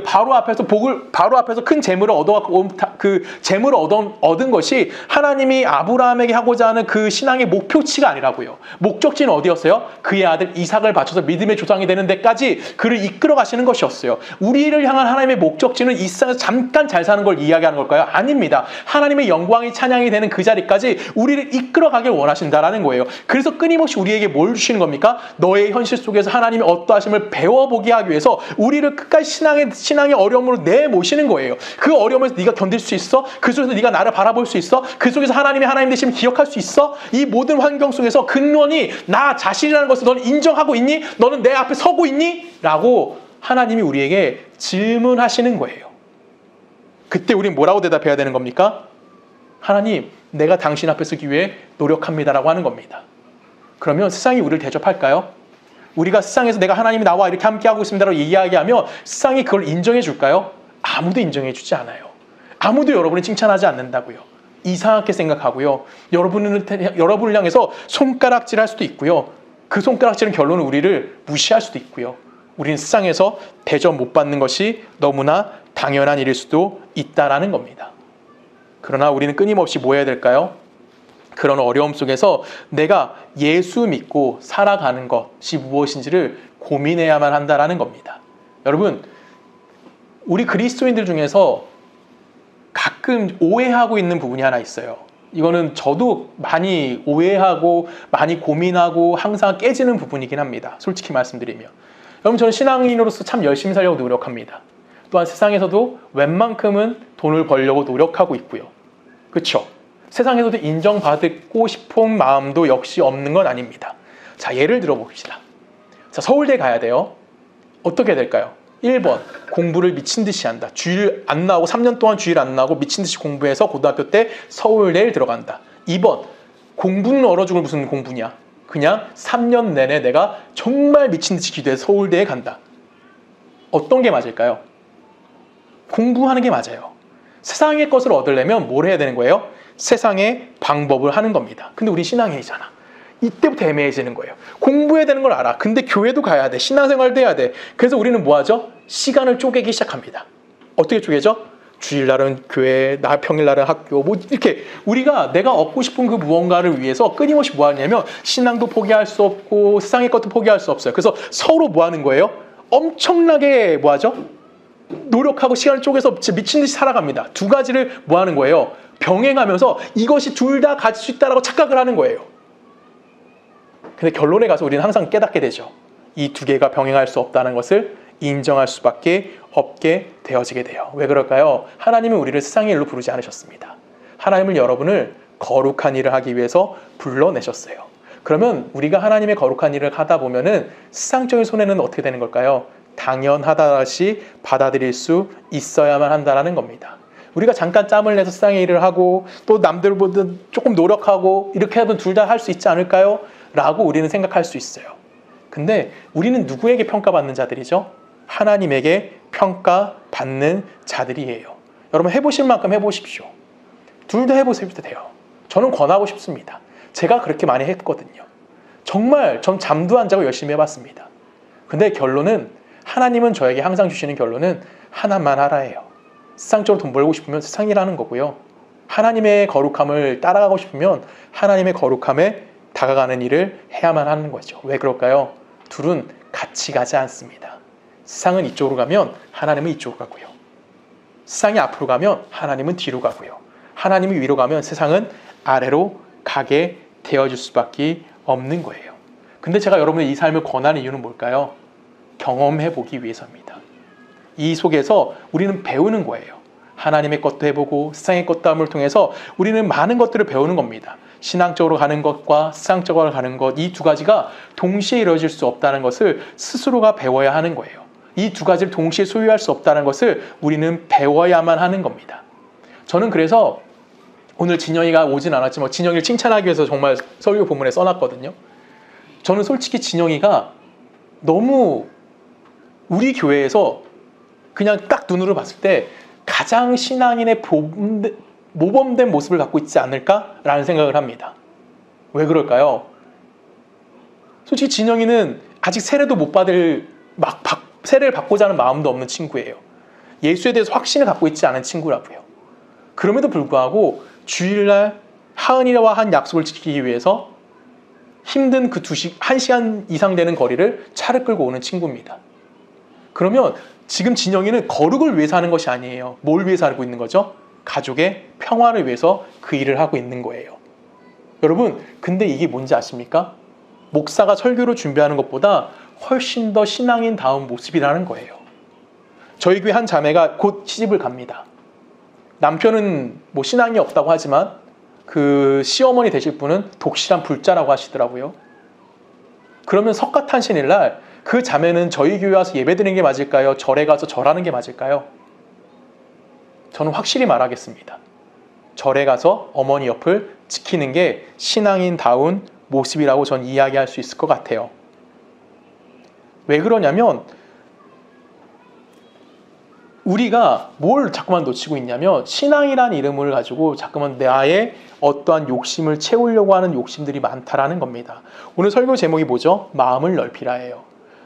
바로 앞에서 큰 재물을 얻어갖고 그 재물을 얻은 것이 하나님이 아브라함에게 하고자 하는 그 신앙의 목표치가 아니라고요. 목적지는 어디였어요? 그의 아들 이삭을 바쳐서 믿음의 조상이 되는 데까지 그를 이끌어 가시는 것이었어요. 우리를 향한 하나님의 목적지는 이 세상에서 잠깐 잘 사는 걸 이야기하는 걸까요? 아닙니다. 하나님의 영광이 찬양이 되는 그 자리까지 우리를 이끌어 가길 원하신다라는 거예요. 그래서 끊임없이 우리에게 뭘 주시는 겁니까? 너의 현실 속에서 하나님의 어떠하심을 배워보게 하기 위해서 우리를 끝까지 신앙의 어려움으로 내모시는 거예요. 그 어려움에서 네가 견딜 수 있어? 그 속에서 네가 나를 바라볼 수 있어? 그 속에서 하나님이 하나님 되심을 기억할 수 있어? 이 모든 환경 속에서 근원이 나 자신이라는 것을 너는 인정하고 있니? 너는 내 앞에 서고 있니? 라고 하나님이 우리에게 질문하시는 거예요. 그때 우린 뭐라고 대답해야 되는 겁니까? 하나님, 내가 당신 앞에 서기 위해 노력합니다라고 하는 겁니다. 그러면 세상이 우리를 대접할까요? 우리가 세상에서 내가 하나님이 나와 이렇게 함께하고 있습니다라고 이야기하면 세상이 그걸 인정해 줄까요? 아무도 인정해 주지 않아요. 아무도 여러분을 칭찬하지 않는다고요. 이상하게 생각하고요. 여러분을 향해서 손가락질할 수도 있고요. 그 손가락질은 결론은 우리를 무시할 수도 있고요. 우리는 세상에서 대접 못 받는 것이 너무나 당연한 일일 수도 있다라는 겁니다. 그러나 우리는 끊임없이 뭐 해야 될까요? 그런 어려움 속에서 내가 예수 믿고 살아가는 것이 무엇인지를 고민해야만 한다라는 겁니다. 여러분, 우리 그리스도인들 중에서 가끔 오해하고 있는 부분이 하나 있어요. 이거는 저도 많이 오해하고 많이 고민하고 항상 깨지는 부분이긴 합니다. 솔직히 말씀드리면. 여러분, 저는 신앙인으로서 참 열심히 살려고 노력합니다. 또한 세상에서도 웬만큼은 돈을 벌려고 노력하고 있고요. 그렇죠? 세상에서도 인정받고 싶은 마음도 역시 없는 건 아닙니다. 자, 예를 들어 봅시다. 자, 서울대 가야 돼요. 어떻게 해야 될까요? 1번, 공부를 미친 듯이 한다. 주일 안 나오고 3년 동안 주일 안 나오고 미친 듯이 공부해서 고등학교 때 서울대를 들어간다. 2번, 공부는 얼어 죽을 무슨 공부냐. 그냥 3년 내내 내가 정말 미친 듯이 기도해서 서울대에 간다. 어떤 게 맞을까요? 공부하는 게 맞아요. 세상의 것을 얻으려면 뭘 해야 되는 거예요? 세상의 방법을 하는 겁니다. 근데 우리 신앙인이잖아. 이때부터 애매해지는 거예요. 공부해야 되는 걸 알아. 근데 교회도 가야 돼. 신앙생활도 해야 돼. 그래서 우리는 뭐 하죠? 시간을 쪼개기 시작합니다. 어떻게 쪼개죠? 주일날은 교회, 평일날은 학교, 뭐 이렇게 우리가 내가 얻고 싶은 그 무언가를 위해서 끊임없이 뭐 하냐면 신앙도 포기할 수 없고 세상의 것도 포기할 수 없어요. 그래서 서로 뭐 하는 거예요? 엄청나게 뭐 하죠? 노력하고 시간을 쪼개서 미친 듯이 살아갑니다. 두 가지를 뭐 하는 거예요? 병행하면서 이것이 둘 다 가질 수 있다라고 착각을 하는 거예요. 근데 결론에 가서 우리는 항상 깨닫게 되죠. 이 두 개가 병행할 수 없다는 것을 인정할 수밖에 없게 되어지게 돼요. 왜 그럴까요? 하나님은 우리를 세상의 일로 부르지 않으셨습니다. 하나님은 여러분을 거룩한 일을 하기 위해서 불러내셨어요. 그러면 우리가 하나님의 거룩한 일을 하다 보면은 세상적인 손해는 어떻게 되는 걸까요? 당연하다시 받아들일 수 있어야만 한다는 겁니다. 우리가 잠깐 짬을 내서 세상의 일을 하고 또 남들보다 조금 노력하고 이렇게 하면 둘 다 할 수 있지 않을까요? 라고 우리는 생각할 수 있어요. 근데 우리는 누구에게 평가받는 자들이죠? 하나님에게 평가받는 자들이에요. 여러분, 해보실 만큼 해보십시오. 둘 다 해보셔도 돼요. 저는 권하고 싶습니다. 제가 그렇게 많이 했거든요. 정말 전 잠도 안 자고 열심히 해봤습니다. 근데 결론은 하나님은 저에게 항상 주시는 결론은 하나만 하라예요. 세상적으로 돈 벌고 싶으면 세상 일하는 거고요. 하나님의 거룩함을 따라가고 싶으면 하나님의 거룩함에 다가가는 일을 해야만 하는 거죠. 왜 그럴까요? 둘은 같이 가지 않습니다. 세상은 이쪽으로 가면 하나님은 이쪽으로 가고요. 세상이 앞으로 가면 하나님은 뒤로 가고요. 하나님이 위로 가면 세상은 아래로 가게 되어줄 수밖에 없는 거예요. 근데 제가 여러분의 이 삶을 권하는 이유는 뭘까요? 경험해 보기 위해서입니다. 이 속에서 우리는 배우는 거예요. 하나님의 것도 해보고 세상의 것도 함을 통해서 우리는 많은 것들을 배우는 겁니다. 신앙적으로 가는 것과 세상적으로 가는 것, 이 두 가지가 동시에 이루어질 수 없다는 것을 스스로가 배워야 하는 거예요. 이 두 가지를 동시에 소유할 수 없다는 것을 우리는 배워야만 하는 겁니다. 저는 그래서 오늘 진영이가 오진 않았지만 진영이를 칭찬하기 위해서 정말 설교 본문에 써놨거든요. 저는 솔직히 진영이가 너무 우리 교회에서 그냥 딱 눈으로 봤을 때 가장 신앙인의 모범된 모습을 갖고 있지 않을까라는 생각을 합니다. 왜 그럴까요? 솔직히 진영이는 아직 세례도 못 받을 세례를 받고자 하는 마음도 없는 친구예요. 예수에 대해서 확신을 갖고 있지 않은 친구라고요. 그럼에도 불구하고 주일날 하은이와 한 약속을 지키기 위해서 힘든 그 1시간 이상 되는 거리를 차를 끌고 오는 친구입니다. 그러면 지금 진영이는 거룩을 위해서 하는 것이 아니에요. 뭘 위해서 하고 있는 거죠? 가족의 평화를 위해서 그 일을 하고 있는 거예요. 여러분, 근데 이게 뭔지 아십니까? 목사가 설교를 준비하는 것보다 훨씬 더 신앙인다운 모습이라는 거예요. 저희 교회 한 자매가 곧 시집을 갑니다. 남편은 뭐 신앙이 없다고 하지만 그 시어머니 되실 분은 독실한 불자라고 하시더라고요. 그러면 석가탄신일 날 그 자매는 저희 교회 와서 예배드리는 게 맞을까요? 절에 가서 절하는 게 맞을까요? 저는 확실히 말하겠습니다. 절에 가서 어머니 옆을 지키는 게 신앙인다운 모습이라고 전 이야기할 수 있을 것 같아요. 왜 그러냐면 우리가 뭘 자꾸만 놓치고 있냐면 신앙이라는 이름을 가지고 자꾸만 나의 어떠한 욕심을 채우려고 하는 욕심들이 많다라는 겁니다. 오늘 설교 제목이 뭐죠? 마음을 넓히라예요.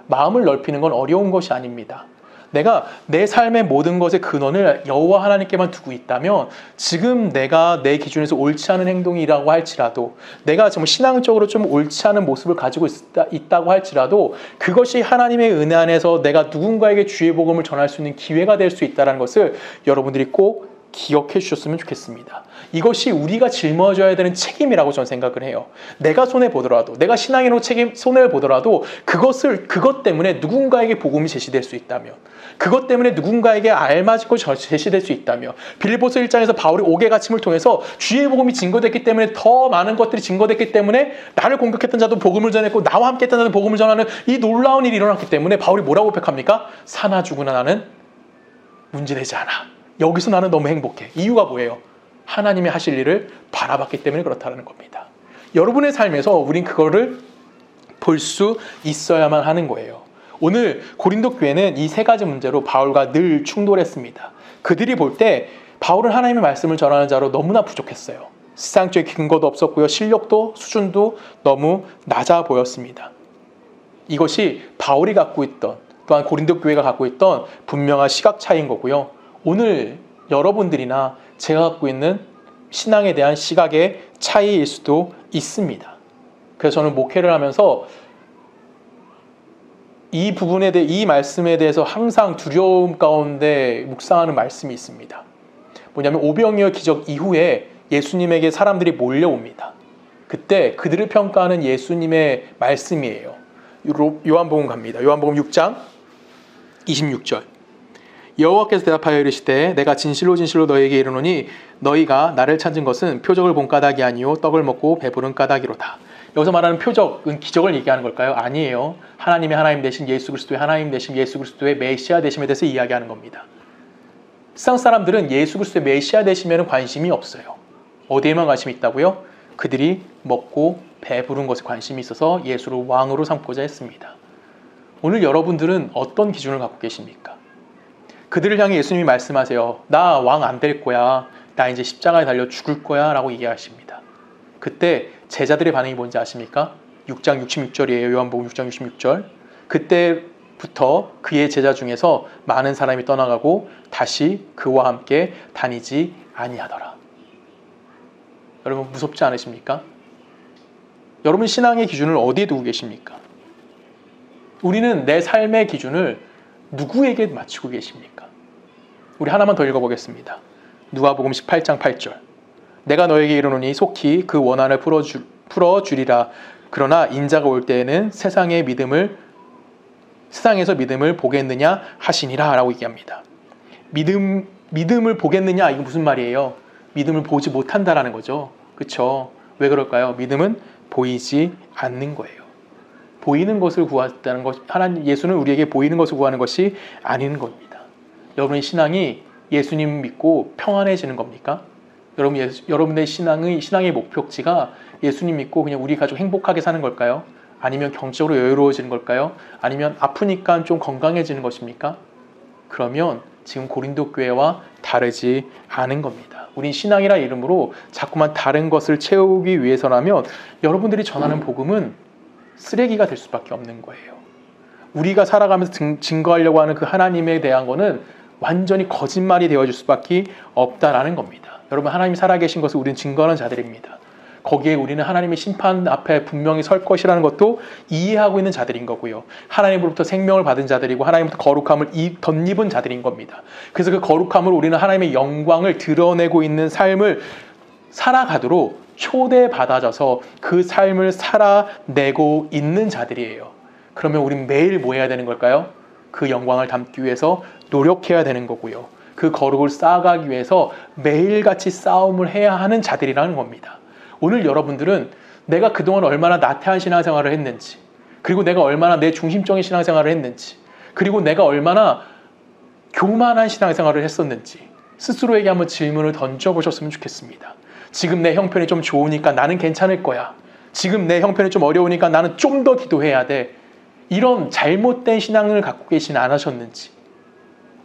마음을 넓히는 건 어려운 것이 아닙니다. 내가 내 삶의 모든 것의 근원을 여호와 하나님께만 두고 있다면 지금 내가 내 기준에서 옳지 않은 행동이라고 할지라도 내가 정말 신앙적으로 좀 옳지 않은 모습을 가지고 있다고 할지라도 그것이 하나님의 은혜 안에서 내가 누군가에게 주의 복음을 전할 수 있는 기회가 될 수 있다는 것을 여러분들이 꼭 기억해 주셨으면 좋겠습니다. 이것이 우리가 짊어져야 되는 책임이라고 저는 생각을 해요. 내가 손해보더라도, 내가 신앙으로 손해를 보더라도 그것 때문에 누군가에게 복음이 제시될 수 있다면, 그것 때문에 누군가에게 알맞고 제시될 수 있다면, 빌립보서 1장에서 바울이 옥의 갇힘을 통해서 주의 복음이 증거됐기 때문에 더 많은 것들이 증거됐기 때문에 나를 공격했던 자도 복음을 전했고 나와 함께 했던 자도 복음을 전하는 이 놀라운 일이 일어났기 때문에 바울이 뭐라고 고백합니까? 사나 죽으나 나는 문제되지 않아. 여기서 나는 너무 행복해. 이유가 뭐예요? 하나님이 하실 일을 바라봤기 때문에 그렇다는 겁니다. 여러분의 삶에서 우린 그거를 볼 수 있어야만 하는 거예요. 오늘 고린도 교회는 이 세 가지 문제로 바울과 늘 충돌했습니다. 그들이 볼 때 바울은 하나님의 말씀을 전하는 자로 너무나 부족했어요. 세상적인 근거도 없었고요. 실력도 수준도 너무 낮아 보였습니다. 이것이 바울이 갖고 있던 또한 고린도 교회가 갖고 있던 분명한 시각 차이인 거고요. 오늘 여러분들이나 제가 갖고 있는 신앙에 대한 시각의 차이일 수도 있습니다. 그래서 저는 목회를 하면서 이 부분에 대해, 이 말씀에 대해서 항상 두려움 가운데 묵상하는 말씀이 있습니다. 뭐냐면 오병이어 기적 이후에 예수님에게 사람들이 몰려옵니다. 그때 그들을 평가하는 예수님의 말씀이에요. 요한복음 갑니다. 요한복음 6장 26절. 여호와께서 대답하여 이르시되 내가 진실로 진실로 너희에게 이르노니 너희가 나를 찾은 것은 표적을 본 까닭이 아니요 떡을 먹고 배부른 까닭이로다. 여기서 말하는 표적은 기적을 얘기하는 걸까요? 아니에요. 하나님의 하나님 되신 예수 그리스도의 하나님 되신 예수 그리스도의 메시아 되심에 대해서 이야기하는 겁니다. 세상 사람들은 예수 그리스도의 메시아 되시면 관심이 없어요. 어디에만 관심이 있다고요? 그들이 먹고 배부른 것에 관심이 있어서 예수를 왕으로 삼고자 했습니다. 오늘 여러분들은 어떤 기준을 갖고 계십니까? 그들을 향해 예수님이 말씀하세요. 나 왕 안 될 거야. 나 이제 십자가에 달려 죽을 거야 라고 얘기하십니다. 그때 제자들의 반응이 뭔지 아십니까? 6장 66절이에요. 요한복음 6장 66절. 그때부터 그의 제자 중에서 많은 사람이 떠나가고 다시 그와 함께 다니지 아니하더라. 여러분 무섭지 않으십니까? 여러분 신앙의 기준을 어디에 두고 계십니까? 우리는 내 삶의 기준을 누구에게 맞추고 계십니까? 우리 하나만 더 읽어보겠습니다. 누가복음 18장 8절. 내가 너에게 이르노니 속히 그 원한을 풀어주리라. 그러나 인자가 올 때에는 세상에서 믿음을 보겠느냐 하시니라 라고 얘기합니다. 믿음을 보겠느냐 이건 무슨 말이에요? 믿음을 보지 못한다라는 거죠. 그렇죠? 왜 그럴까요? 믿음은 보이지 않는 거예요. 보이는 것을 구한다는 것, 하나님 예수는 우리에게 보이는 것을 구하는 것이 아닌 겁니다. 여러분의 신앙이 예수님 믿고 평안해지는 겁니까? 여러분의 신앙의 목표치가 예수님 믿고 그냥 우리 가족 행복하게 사는 걸까요? 아니면 경제적으로 여유로워지는 걸까요? 아니면 아프니까 좀 건강해지는 것입니까? 그러면 지금 고린도 교회와 다르지 않은 겁니다. 우린 신앙이라 이름으로 자꾸만 다른 것을 채우기 위해서라면 여러분들이 전하는 복음은 쓰레기가 될 수밖에 없는 거예요. 우리가 살아가면서 증거하려고 하는 그 하나님에 대한 거는 완전히 거짓말이 되어줄 수밖에 없다라는 겁니다. 여러분 하나님이 살아계신 것을 우리는 증거하는 자들입니다. 거기에 우리는 하나님의 심판 앞에 분명히 설 것이라는 것도 이해하고 있는 자들인 거고요. 하나님으로부터 생명을 받은 자들이고 하나님부터 거룩함을 덧입은 자들인 겁니다. 그래서 그 거룩함을 우리는 하나님의 영광을 드러내고 있는 삶을 살아가도록 초대받아져서 그 삶을 살아내고 있는 자들이에요. 그러면 우린 매일 뭐 해야 되는 걸까요? 그 영광을 담기 위해서 노력해야 되는 거고요. 그 거룩을 쌓아가기 위해서 매일같이 싸움을 해야 하는 자들이라는 겁니다. 오늘 여러분들은 내가 그동안 얼마나 나태한 신앙생활을 했는지, 그리고 내가 얼마나 내 중심적인 신앙생활을 했는지, 그리고 내가 얼마나 교만한 신앙생활을 했었는지 스스로에게 한번 질문을 던져보셨으면 좋겠습니다. 지금 내 형편이 좀 좋으니까 나는 괜찮을 거야. 지금 내 형편이 좀 어려우니까 나는 좀 더 기도해야 돼. 이런 잘못된 신앙을 갖고 계시지 않으셨는지,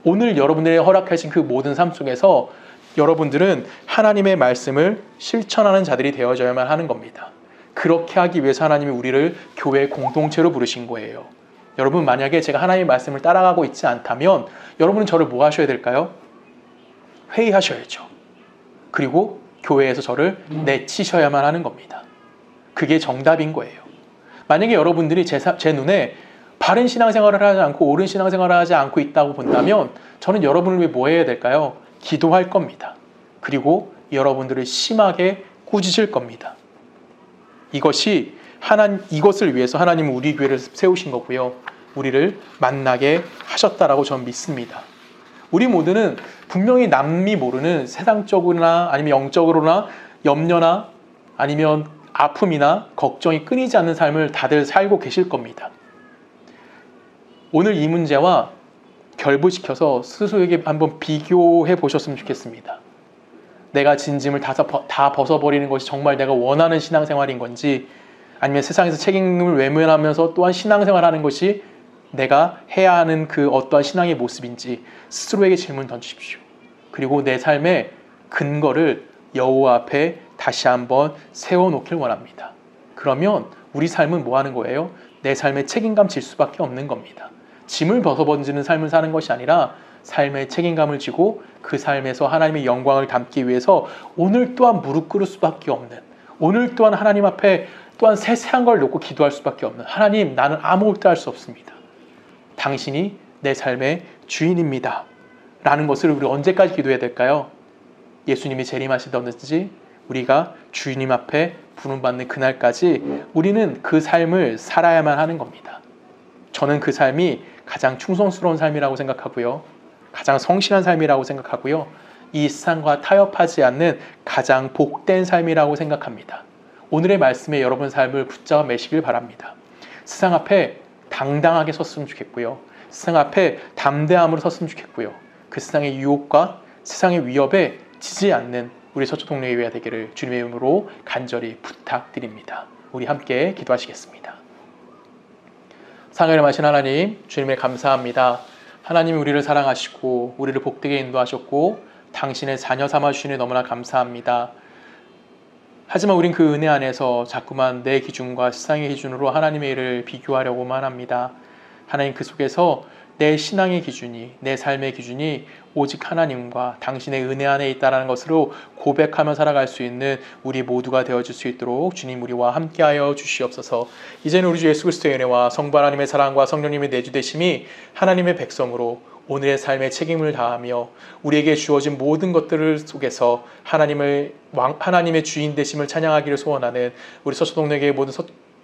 오늘 여러분들이 허락하신 그 모든 삶 속에서 여러분들은 하나님의 말씀을 실천하는 자들이 되어져야만 하는 겁니다. 그렇게 하기 위해서 하나님이 우리를 교회 공동체로 부르신 거예요. 여러분, 만약에 제가 하나님의 말씀을 따라가고 있지 않다면 여러분은 저를 뭐 하셔야 될까요? 회의하셔야죠. 그리고 교회에서 저를 내치셔야만 하는 겁니다. 그게 정답인 거예요. 만약에 여러분들이 제 눈에 바른 신앙생활을 하지 않고 옳은 신앙생활을 하지 않고 있다고 본다면 저는 여러분을 위해 뭐 해야 될까요? 기도할 겁니다. 그리고 여러분들을 심하게 꾸짖을 겁니다. 이것을 위해서 하나님은 우리 교회를 세우신 거고요. 우리를 만나게 하셨다라고 저는 믿습니다. 우리 모두는 분명히 남이 모르는 세상적으로나 아니면 영적으로나 염려나 아니면 아픔이나 걱정이 끊이지 않는 삶을 다들 살고 계실 겁니다. 오늘 이 문제와 결부시켜서 스스로에게 한번 비교해 보셨으면 좋겠습니다. 내가 진 짐을 다 벗어버리는 것이 정말 내가 원하는 신앙생활인 건지, 아니면 세상에서 책임을 외면하면서 또한 신앙생활하는 것이 내가 해야 하는 그 어떠한 신앙의 모습인지 스스로에게 질문 던지십시오. 그리고 내 삶의 근거를 여호와 앞에 다시 한번 세워놓길 원합니다. 그러면 우리 삶은 뭐 하는 거예요? 내 삶에 책임감 질 수밖에 없는 겁니다. 짐을 벗어던지는 삶을 사는 것이 아니라 삶의 책임감을 지고 그 삶에서 하나님의 영광을 담기 위해서 오늘 또한 무릎 꿇을 수밖에 없는, 오늘 또한 하나님 앞에 또한 세세한 걸 놓고 기도할 수밖에 없는, 하나님, 나는 아무것도 할 수 없습니다. 당신이 내 삶의 주인입니다. 라는 것을 우리 언제까지 기도해야 될까요? 예수님이 재림하시던지 우리가 주님 앞에 부름받는 그날까지 우리는 그 삶을 살아야만 하는 겁니다. 저는 그 삶이 가장 충성스러운 삶이라고 생각하고요. 가장 성실한 삶이라고 생각하고요. 이 세상과 타협하지 않는 가장 복된 삶이라고 생각합니다. 오늘의 말씀에 여러분 삶을 붙잡아 매시길 바랍니다. 세상 앞에 당당하게 섰으면 좋겠고요. 세상 앞에 담대함으로 섰으면 좋겠고요. 그 세상의 유혹과 세상의 위협에 지지 않는 우리 서초 동네교회가 되기를 주님의 이름으로 간절히 부탁드립니다. 우리 함께 기도하시겠습니다. 사랑을 하신 하나님, 주님을 감사합니다. 하나님이 우리를 사랑하시고 우리를 복되게 인도하셨고 당신의 자녀 삼아주시니 너무나 감사합니다. 하지만 우린 그 은혜 안에서 자꾸만 내 기준과 세상의 기준으로 하나님의 일을 비교하려고만 합니다. 하나님, 그 속에서 내 신앙의 기준이, 내 삶의 기준이 오직 하나님과 당신의 은혜 안에 있다는 것으로 고백하며 살아갈 수 있는 우리 모두가 되어줄 수 있도록 주님 우리와 함께하여 주시옵소서. 이제는 우리 주 예수 그리스도의 은혜와 성부 하나님의 사랑과 성령님의 내주되심이 하나님의 백성으로 오늘의 삶의 책임을 다하며 우리에게 주어진 모든 것들을 속에서 하나님의 주인 되심을 찬양하기를 소원하는 우리 서초동네교회 모든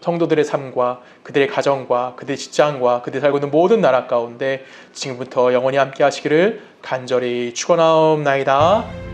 성도들의 삶과 그들의 가정과 그들의 직장과 그들이 살고 있는 모든 나라 가운데 지금부터 영원히 함께 하시기를 간절히 축원하옵나이다.